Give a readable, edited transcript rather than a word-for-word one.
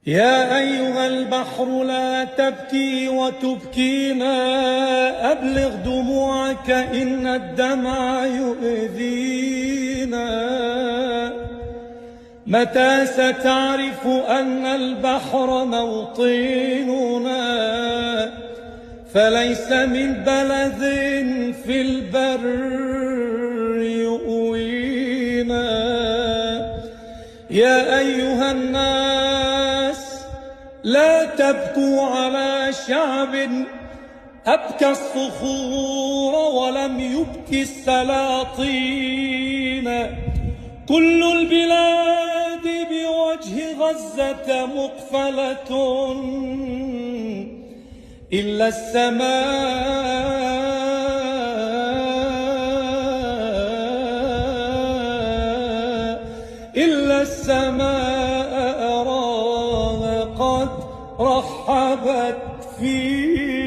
يا أيها البحر لا تبكي وتبكينا، أبلغ دموعك إن الدمع يؤذينا. متى ستعرف أن البحر موطننا، فليس من بلد في البر يؤوينا. يا أيها الناس لا تبكوا على شعب أبكى الصخور ولم يبكي السلاطين. كل البلاد بوجه غزة مقفلة إلا السماء أراها قد رحبت فيه.